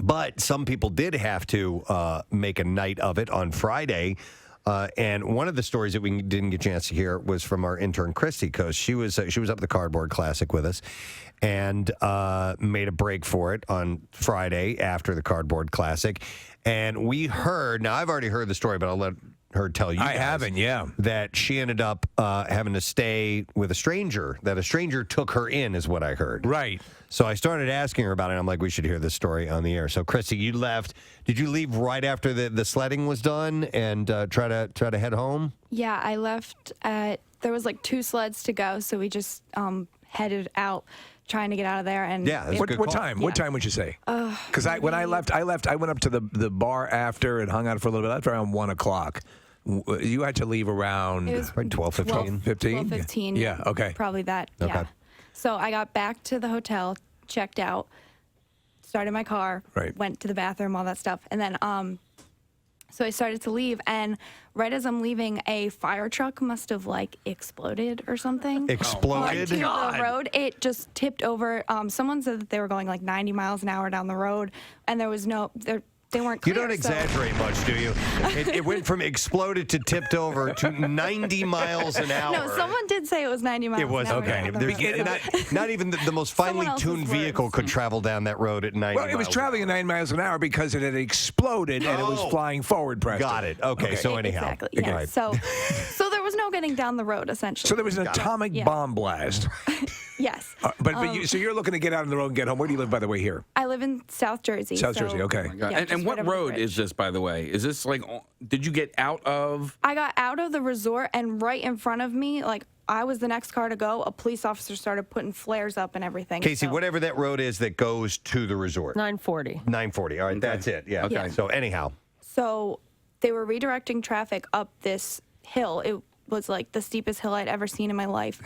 But some people did have to make a night of it on Friday. And one of the stories that we didn't get a chance to hear was from our intern, Christy, because she was up at the Cardboard Classic with us and made a break for it on Friday after the Cardboard Classic. And we heard, now I've already heard the story, but I'll let her tell you guys. I haven't, yeah. That she ended up having to stay with a stranger, that a stranger took her in, is what I heard. Right. So I started asking her about it, and I'm like, we should hear this story on the air. So, Christy, you left. Did you leave right after the sledding was done and try to head home? Yeah, I left there was like 2 sleds to go, so we just headed out trying to get out of there. And yeah, what time? Yeah. What time would you say? Because when I left, I went up to the bar after and hung out for a little bit. After around 1 o'clock. You had to leave around 12:15. 12:15. Yeah. Okay. Probably that. Okay. Yeah. So I got back to the hotel, checked out, started my car, went to the bathroom, all that stuff, and then so I started to leave, and right as I'm leaving, a fire truck must have like exploded or something. Exploded? Onto the road. It just tipped over. Someone said that they were going like 90 miles an hour down the road, and there was no. They weren't clear. You don't exaggerate much, do you? It went from exploded to tipped over to 90 miles an hour. No, someone did say it was 90 miles an hour. It was, okay. Not even the most finely tuned vehicle could travel down that road at 90 miles. Well, it was traveling at 9 miles an hour because it had exploded and it was flying forward, Preston. Got it. Okay, so anyhow. Exactly, yes. Right. So there was no getting down the road, essentially. So there was an atomic bomb blast. Yes. So you're looking to get out on the road and get home. Where do you live, by the way, here? I live in South Jersey. South Jersey, okay. Oh and what road is this, by the way? Is this like, did you get out of? I got out of the resort, and right in front of me, like, I was the next car to go. A police officer started putting flares up and everything. Casey, whatever that road is that goes to the resort. 940. 940. All right, that's it. Yeah. Okay. So anyhow. So they were redirecting traffic up this hill. It was like the steepest hill I'd ever seen in my life.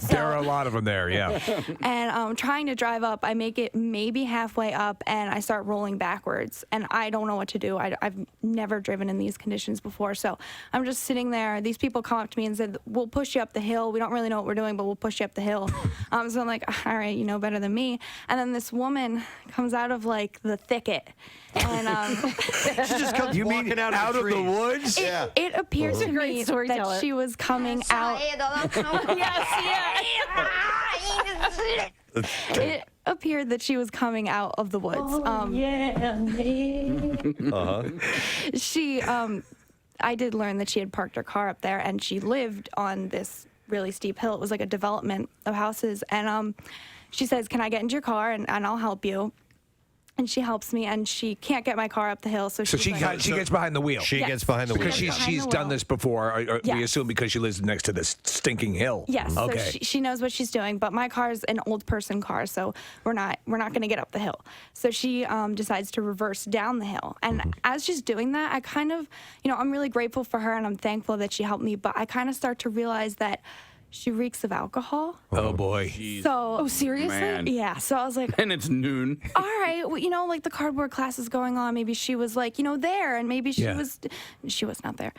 There are a lot of them there, yeah. And trying to drive up, I make it maybe halfway up, and I start rolling backwards. And I don't know what to do. I've never driven in these conditions before. So I'm just sitting there. These people come up to me and said, we'll push you up the hill. We don't really know what we're doing, but we'll push you up the hill. So I'm like, all right, you know better than me. And then this woman comes out of, like, the thicket. And she just comes walking out of the woods? It appeared to me that she was coming out. It appeared that she was coming out of the woods. She, I did learn that she had parked her car up there, and she lived on this really steep hill. It was like a development of houses. And she says, can I get into your car and I'll help you? And she helps me, and she can't get my car up the hill. So she gets behind the wheel. She gets behind the wheel. Because she's done this before, we assume because she lives next to this stinking hill. Yes, okay. So she knows what she's doing, but my car's an old person car, so we're not going to get up the hill. So she decides to reverse down the hill. And as she's doing that, I kind of, I'm really grateful for her, and I'm thankful that she helped me, but I kind of start to realize that she reeks of alcohol. Oh, boy. So, seriously? Man. Yeah. So I was like, and it's noon. All right. Well, like the cardboard class is going on. Maybe she was like, there, and maybe she was not there.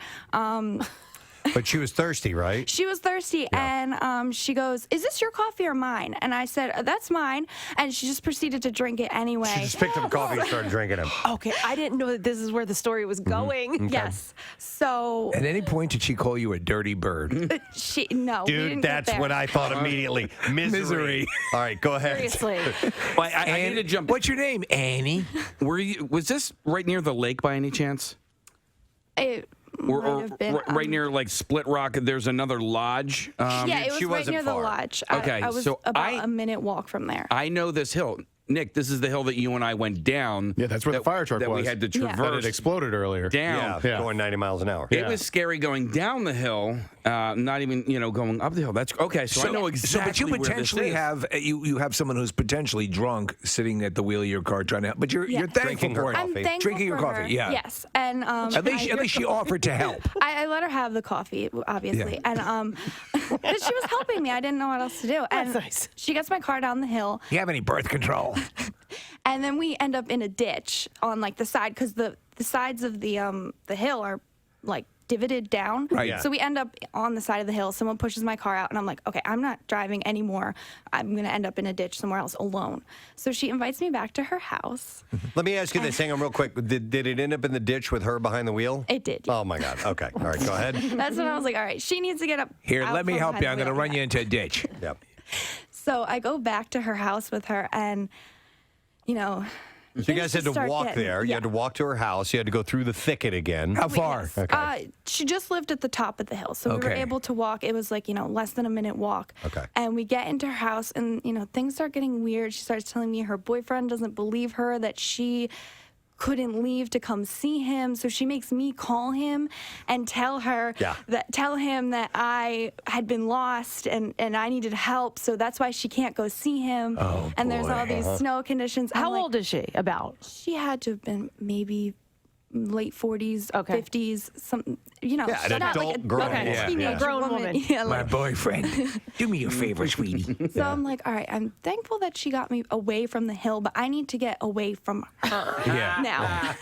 But she was thirsty, right? She was thirsty, and she goes, is this your coffee or mine? And I said, that's mine. And she just proceeded to drink it anyway. She just picked up a coffee and started drinking it. Okay, I didn't know that this is where the story was going. Okay. Yes. So. At any point did she call you a dirty bird? No. Dude, that's what I thought immediately. Misery. All right, go ahead. Seriously. Well, I need to jump. What's your name, Annie? Was this right near the lake by any chance? It might have been, right near like Split Rock. There's another lodge. It was right near the lodge. Okay, I was about a minute walk from there. I know this hill. Nick, this is the hill that you and I went down. Yeah, that's where the fire truck was. That we had to traverse. That it exploded earlier. Down. Yeah, going 90 miles an hour. It was scary going down the hill, not even, going up the hill. That's okay. So I know exactly but you potentially where this is. you have someone who's potentially drunk sitting at the wheel of your car trying to help. But you're thankful Drinking for her it. coffee. I'm thankful Drinking your for coffee, her. yeah. Yes, and at least she offered to help. I let her have the coffee, obviously, and but she was helping me. I didn't know what else to do. And That's nice. She gets my car down the hill. You have any birth control? And then we end up in a ditch on like the side, because the sides of the hill are like divoted down. Right. Yeah. So we end up on the side of the hill. Someone pushes my car out, and I'm like, okay, I'm not driving anymore. I'm going to end up in a ditch somewhere else alone. So she invites me back to her house. Let me ask you this. Hang on real quick. Did it end up in the ditch with her behind the wheel? It did. Yeah. Oh, my God. Okay. All right. Go ahead. That's when I was like, all right, she needs to get up. Here, out let me from help behind you. the I'm going to wheel. run you into a ditch. Yep. So I go back to her house with her, and, you know. So you guys had to walk there. You had to walk to her house. You had to go through the thicket again. How far? Okay. She just lived at the top of the hill, so we were Okay. able to walk. It was like, less than a minute walk. Okay. And we get into her house, and, things start getting weird. She starts telling me her boyfriend doesn't believe her, that she couldn't leave to come see him, so she makes me call him and tell him that I had been lost and I needed help, so that's why she can't go see him. Oh, and there's all these snow conditions. How old is she? About? She had to have been maybe late 40s, Okay. 50s, something. Yeah, an not adult like a grown like a woman. teenage Yeah. Grown woman. Yeah, My like, boyfriend. Do me a favor, sweetie. so I'm like, all right, I'm thankful that she got me away from the hill, but I need to get away from her Yeah. now.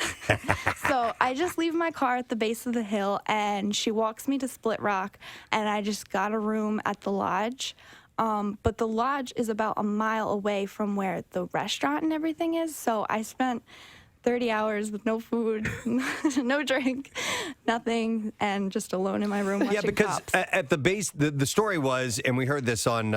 So I just leave my car at the base of the hill, and she walks me to Split Rock, and I just got a room at the lodge. But the lodge is about a mile away from where the restaurant and everything is, so I spent 30 hours with no food, no drink, nothing, and just alone in my room watching Yeah, because cops. at the base, the story was, and we heard this on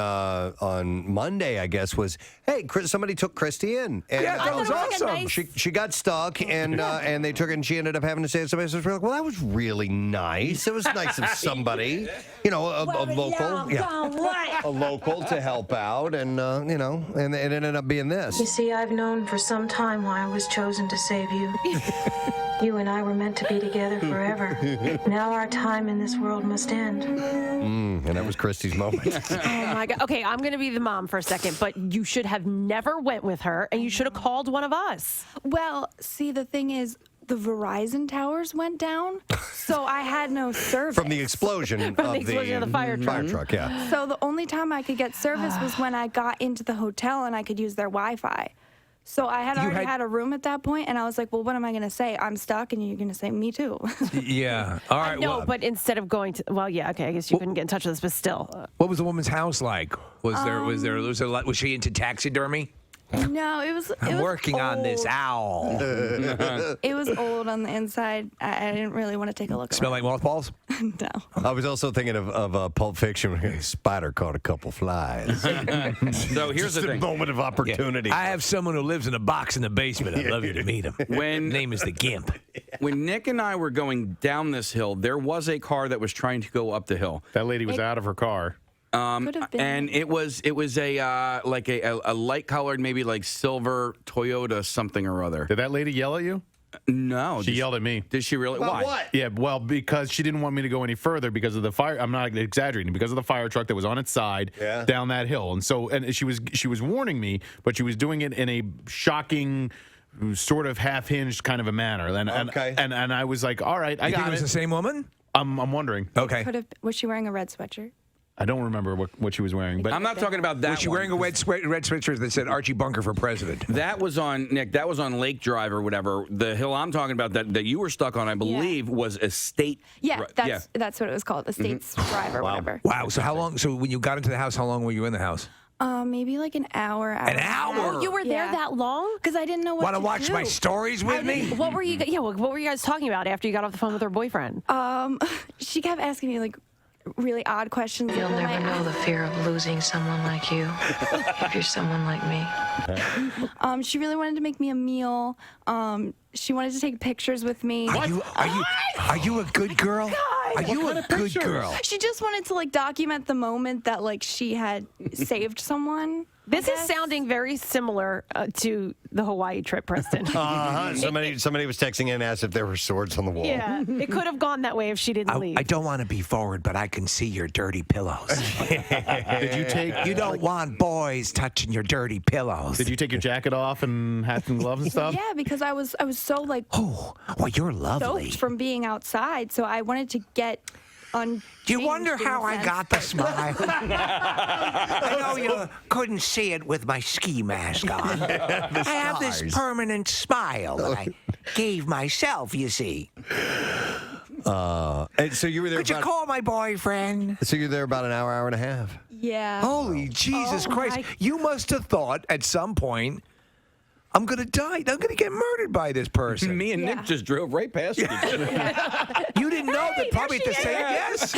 Monday, I guess, was, hey, somebody took Christy in. And, Yeah, that was like a awesome. nice- She got stuck, and they took her, and she ended up having to stay at somebody's house. We're like, well, that was really nice. It was nice of somebody, a local, a local to help out, and and it ended up being this. You see, I've known for some time why I was chosen to save you. You and I were meant to be together forever. Now our time in this world must end. And that was Christy's moment. Oh my God. Okay, I'm going to be the mom for a second, but you should have never went with her, and you should have called one of us. Well, see, the thing is, the Verizon towers went down, so I had no service. From the explosion From the explosion of the fire truck. Fire truck, yeah. So the only time I could get service was when I got into the hotel and I could use their Wi-Fi. So I had already had a room at that point, and I was like, well, what am I going to say? I'm stuck, and you're going to say, me too. Yeah. All right. No, well, but instead of going to, I guess you couldn't get in touch with us, but still. what was the woman's house like? Was she into taxidermy? No, it was. I'm working on this old. owl. It was old on the inside. I didn't really want to take a look. Smell like mothballs? No. I was also thinking of Pulp Fiction. A spider caught a couple flies. So here's Just the a thing. moment of opportunity. I have someone who lives in a box in the basement. I'd love you to meet him. When- name is the Gimp. When Nick and I were going down this hill, there was a car that was trying to go up the hill. That lady was out of her car. Could have been. And it was a like a light colored, maybe like silver Toyota something or other. Did that lady yell at you? No, She yelled at me. Did she really? Why? Yeah, well, because she didn't want me to go any further because of the fire. I'm not exaggerating. Because of the fire truck that was on its side down that hill, and she was warning me, but she was doing it in a shocking, sort of half-hinged kind of a manner. And I was like, all right, I You think got it was the same woman? I'm wondering. Okay. Was she wearing a red sweatshirt? I don't remember what she was wearing, but I'm not talking about that. Was she wearing a red sweatshirt that said Archie Bunker for president? That was on Nick. That was on Lake Drive or whatever. The hill I'm talking about that you were stuck on, I believe, was Estate. Yeah, that's what it was called, Estates Drive or whatever. Wow. So how long? So when you got into the house, how long were you in the house? Maybe like an hour. An hour? Oh, you were there that long? Because I didn't know what Want to to watch do. my stories with me? What were you? Yeah. What were you guys talking about after you got off the phone with her boyfriend? She kept asking me like really odd questions. You'll and then never know the fear of losing someone like you if you're someone like me. She really wanted to make me a meal. She wanted to take pictures with me. Are you a good girl? Are you a good girl? She just wanted to like document the moment that like she had saved someone. This is sounding very similar to the Hawaii trip, Preston. Somebody was texting in and asked if there were swords on the wall. Yeah, it could have gone that way if she didn't leave. I don't want to be forward, but I can see your dirty pillows. did you take? You don't want boys touching your dirty pillows. Did you take your jacket off and hat and gloves and stuff? Yeah, because I was so like Oh, well, you're lovely. soaked from being outside, so I wanted to get on. Do you wonder how I got the smile? I know you couldn't see it with my ski mask on. I have this permanent smile that I gave myself, you see. And so you were there. Could you call my boyfriend? So you're there about an hour and a half. Yeah. Holy Jesus Christ! You must have thought at some point, I'm going to die. I'm going to get murdered by this person. Me and Nick just drove right past each other. You didn't know that probably at the same. Yes,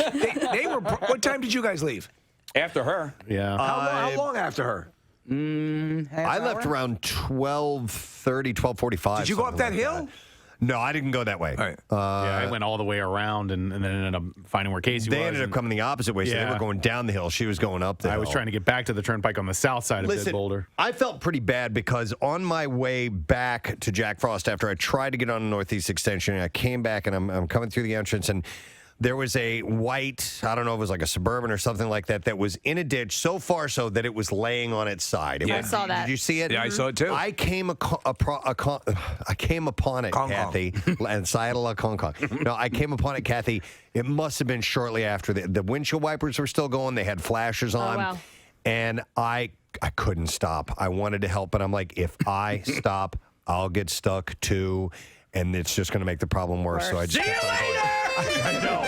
they were. What time did you guys leave? After her. Yeah. How long after her? I left around 12:30, 12:45. Did you go up that hill? No, I didn't go that way. All right. Yeah, I went all the way around and then ended up finding where Casey was. They ended up coming the opposite way, so they Yeah. were going down the hill. She was going up the hill. I was trying to get back to the turnpike on the south side of Big Boulder. I felt pretty bad because on my way back to Jack Frost, after I tried to get on the Northeast Extension, I came back and I'm coming through the entrance, and there was a white, I don't know if it was like a Suburban or something like that, that was in a ditch so far so that it was laying on its side. I saw that. Did you see it? Yeah, I saw it too. I came upon it, Kathy, and Sayadala Kong Kong. No, I came upon it, Kathy. It must have been shortly after. The windshield wipers were still going. They had flashers on. wow. And I couldn't stop. I wanted to help, but I'm like, if I stop, I'll get stuck too, and it's just going to make the problem worse. So I just kept on going. I know.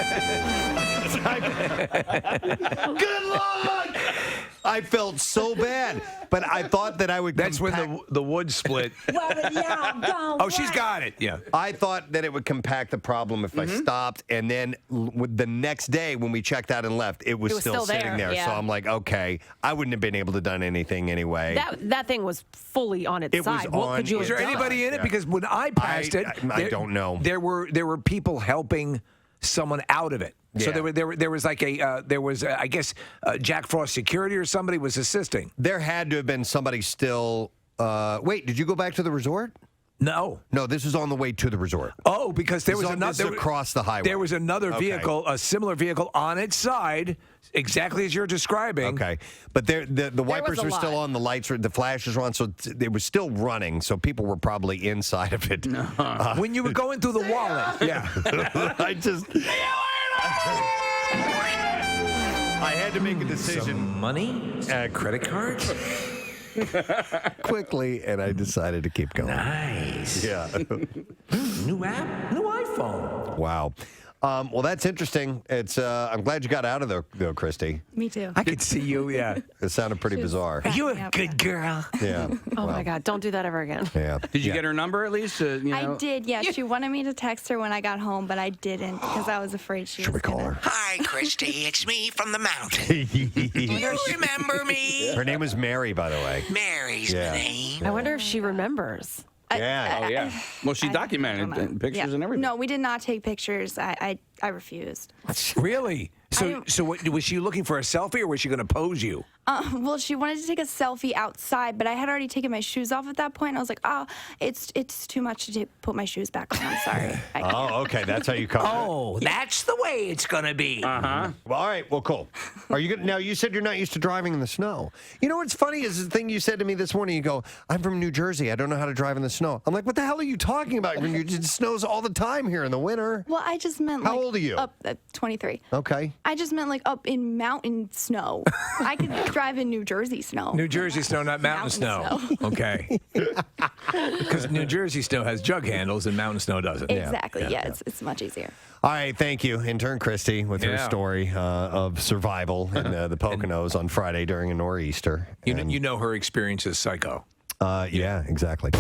Good luck. I felt so bad, but I thought that I would. That's when the wood split. Oh, she's got it. Yeah. I thought that it would compact the problem if I stopped, and then the next day when we checked out and left, it was still sitting there. yeah. So I'm like, okay, I wouldn't have been able to done anything anyway. That thing was fully on its It was side. What on could you its have Was there done? anybody in it? Yeah. Because when I passed it, I don't know. There were people helping someone out of it. So Yeah. there was like I guess Jack Frost security or somebody was assisting. There had to have been somebody still. Wait, did you go back to the resort? No. No, this was on the way to the resort. Oh, because there was This another is across the highway. There was another Okay. vehicle, a similar vehicle on its side, exactly as you're describing. Okay, but the wipers a were still lot. on, the lights were, the flashes were on, so it was still running. So people were probably inside of it. When you were going through the wallet. Yeah. I just. I had to make a decision Money? Credit cards? quickly, and I decided to keep going. Nice. Yeah. New app? New iPhone. Wow. Well, that's interesting. It's. I'm glad you got out of there, though, Christy. Me too. I could see you, yeah. It sounded pretty bizarre. Are you a Yeah. good girl? Yeah. Oh my God! Don't do that ever again. Yeah. Did you get her number at least? I did, yeah. She wanted me to text her when I got home, but I didn't because I was afraid she Should we was call gonna. her? Hi, Christy. It's me from the mountain. You remember me? Her name was Mary, by the way. Mary's Yeah. the name. I wonder if she remembers. Yeah. Oh, yeah. Well, she I documented don't know. pictures Yeah. and everything. No, we did not take pictures. I refused. Really? So what, was she looking for a selfie or was she going to pose you? Well, she wanted to take a selfie outside, but I had already taken my shoes off at that point. And I was like, oh, it's too much to put my shoes back on. I'm sorry. Oh, okay. That's how you come. Oh, that's the way it's going to be. Well, all right. Well, cool. Are you gonna, now? You said you're not used to driving in the snow. You know what's funny is the thing you said to me this morning. You go, "I'm from New Jersey. I don't know how to drive in the snow." I'm like, "What the hell are you talking about? It snows all the time here in the winter." Well, I just meant How like, old are you? Up at 23. Okay. I just meant like up in mountain snow. I could drive in New Jersey snow. New Jersey snow, not mountain snow. Okay. Because New Jersey snow has jug handles and mountain snow doesn't. Exactly. Yeah, it's much easier. All right. Thank you, intern Christy, with her Yeah. story of survival in the Poconos on Friday during a nor'easter. You know her experience as psycho. Yeah. Exactly.